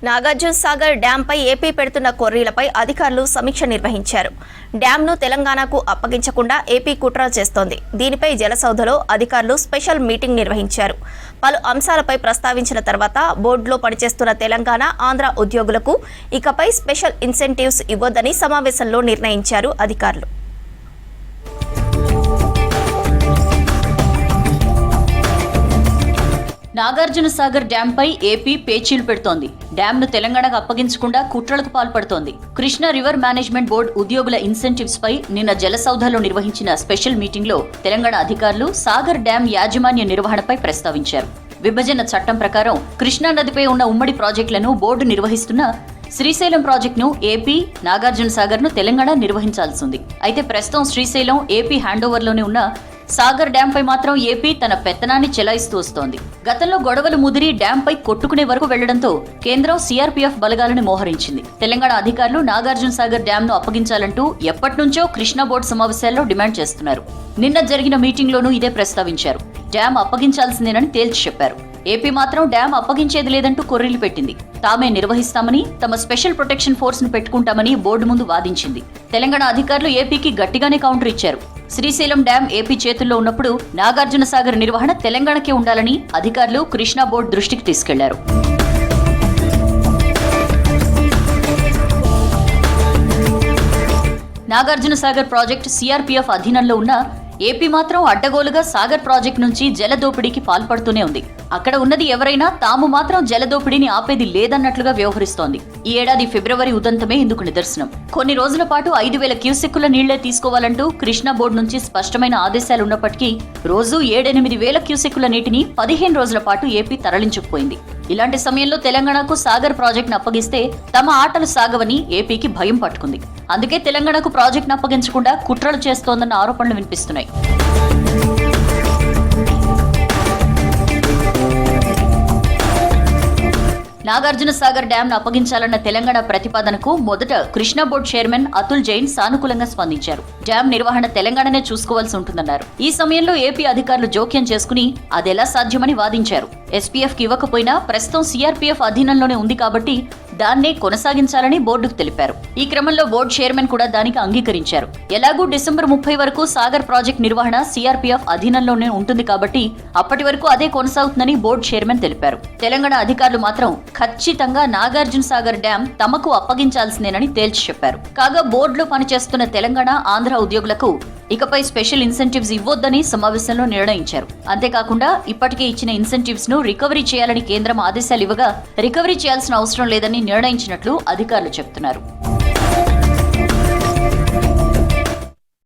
Nagarjuna Sagar డ్యాంపై AP పెడుతున్న కొర్రీలపై అధికారులు సమీక్ష నిర్వహించారు. డ్యాంను తెలంగాణకు అప్పగించకుండా ఏపీ కుట్ర చేస్తోంది. దీనిపై జలసౌధలో అధికారులు స్పెషల్ మీటింగ్ నిర్వహించారు. పలు అంశాలపై ప్రస్తావించిన తర్వాత బోర్డులో పనిచేస్తున్న తెలంగాణ, ఆంధ్ర ఉద్యోగులకు ఇకపై స్పెషల్ ఇన్సెంటివ్స్ ఇవ్వొద్దని సమావేశంలో నిర్ణయించారు అధికారులు. నాగార్జున సాగర్ డ్యాంపై ఏపీ పేచీలు పెడుతోంది. డ్యాంను తెలంగాణకు అప్పగించకుండా కుట్రలకు పాల్పడుతోంది. కృష్ణా రివర్ మేనేజ్మెంట్ బోర్డు ఉద్యోగుల ఇన్సెంటివ్స్ పై నిన్న జలసౌధలో నిర్వహించిన స్పెషల్ మీటింగ్ లో తెలంగాణ అధికారులు సాగర్ డ్యాం యాజమాన్య నిర్వహణపై ప్రస్తావించారు. విభజన చట్టం ప్రకారం కృష్ణా నదిపై ఉన్న ఉమ్మడి ప్రాజెక్టులను బోర్డు నిర్వహిస్తున్న శ్రీశైలం ప్రాజెక్టును ఏపీ, నాగార్జున సాగర్ ను తెలంగాణ నిర్వహించాల్సింది. అయితే ప్రస్తుతం శ్రీశైలం ఏపీ హ్యాండోవర్లోనే ఉన్న సాగర్ డ్యాంపై మాత్రం ఏపీ తన పెత్తనాన్ని చెలాయిస్తూ వస్తోంది. గతంలో గొడవలు ముదిరి డ్యాంపై కొట్టుకునే వరకు వెళ్లడంతో కేంద్రం సీఆర్పీఎఫ్ బలగాలను మోహరించింది. తెలంగాణ అధికారులు నాగార్జున సాగర్ డ్యాంను అప్పగించాలంటూ ఎప్పటినుంచో కృష్ణా బోర్డు సమావేశాల్లో డిమాండ్ చేస్తున్నారు. నిన్న జరిగిన మీటింగ్లోనూ ఇదే ప్రస్తావించారు. డ్యాం అప్పగించాల్సిందేనని తేల్చి చెప్పారు. ఏపీ మాత్రం డ్యాం అప్పగించేది లేదంటూ కొర్రీలు పెట్టింది. తామే నిర్వహిస్తామని, తమ స్పెషల్ ప్రొటెక్షన్ ఫోర్స్ ను పెట్టుకుంటామని బోర్డు ముందు వాదించింది. తెలంగాణ అధికారులు ఏపీకి గట్టిగానే కౌంటర్ ఇచ్చారు. శ్రీశైలం డ్యాం ఏపీ చేతుల్లో ఉన్నప్పుడు నాగార్జున సాగర్ నిర్వహణ తెలంగాణకే ఉండాలని అధికారులు కృష్ణా బోర్డు దృష్టికి తీసుకెళ్లారు. నాగార్జున సాగర్ ప్రాజెక్టు సీఆర్పీఎఫ్ అధీనంలో ఉన్న ఏపీ మాత్రం అడ్డగోలుగా సాగర్ ప్రాజెక్టు నుంచి జలదోపిడీకి పాల్పడుతూనే ఉంది. అక్కడ ఉన్నది ఎవరైనా తాము మాత్రం జలదోపిడీని ఆపేది లేదన్నట్లుగా వ్యవహరిస్తోంది. ఈ ఏడాది ఫిబ్రవరి ఉదంతమే ఇందుకు నిదర్శనం. కొన్ని రోజుల పాటు 5,000 క్యూసెక్కుల నీళ్లే తీసుకోవాలంటూ కృష్ణా బోర్డు నుంచి స్పష్టమైన ఆదేశాలు ఉన్నప్పటికీ రోజు 7-8,000 క్యూసెక్కుల నీటిని 15 రోజుల పాటు ఏపీ తరలించుకుపోయింది. ఇలాంటి సమయంలో తెలంగాణకు సాగర్ ప్రాజెక్టును అప్పగిస్తే తమ ఆటలు సాగవని ఏపీకి భయం పట్టుకుంది. అందుకే తెలంగాణకు ప్రాజెక్టును అప్పగించకుండా కుట్రలు చేస్తోందన్న ఆరోపణలు వినిపిస్తున్నాయి. నాగార్జున సాగర్ డ్యాంను అప్పగించాలన్న తెలంగాణ ప్రతిపాదనకు మొదట కృష్ణా బోర్డు చైర్మన్ అతుల్ జైన్ సానుకూలంగా స్పందించారు. డ్యాం నిర్వహణ తెలంగాణనే చూసుకోవాల్సి ఉంటుందన్నారు. ఈ సమయంలో ఏపీ అధికారులు జోక్యం చేసుకుని అదెలా సాధ్యమని వాదించారు. ఎస్పీఎఫ్ కి ఇవ్వకపోయినా ప్రస్తుతం సీఆర్పీఎఫ్ అధీనంలోనే ఉంది కాబట్టి దాన్నే కొనసాగించాలని బోర్డుకు తెలిపారు. ఈ క్రమంలో బోర్డు చైర్మన్ కూడా దానికి అంగీకరించారు. ఎలాగూ డిసెంబర్ 30 వరకు సాగర్ ప్రాజెక్టు నిర్వహణ సీఆర్పీఎఫ్ అధీనంలోనే ఉంటుంది కాబట్టి అప్పటి వరకు అదే కొనసాగుతుందని బోర్డు చైర్మన్ తెలిపారు. తెలంగాణ అధికారులు మాత్రం ఖచ్చితంగా నాగార్జున సాగర్ డ్యాం తమకు అప్పగించాల్సిందేనని తేల్చి చెప్పారు. కాగా బోర్డులో పనిచేస్తున్న తెలంగాణ, ఆంధ్ర ఉద్యోగులకు ఇకపై స్పెషల్ ఇన్సెంటివ్స్ ఇవ్వొద్దని సమావేశంలో నిర్ణయించారు. అంతేకాకుండా ఇప్పటికే ఇచ్చిన ఇన్సెంటివ్స్ ను రికవరీ చేయాలని కేంద్రం ఆదేశాలు ఇవ్వగా రికవరీ చేయాల్సిన అవసరం లేదని నిర్ణయించినట్లు అధికారులు చెబుతున్నారు.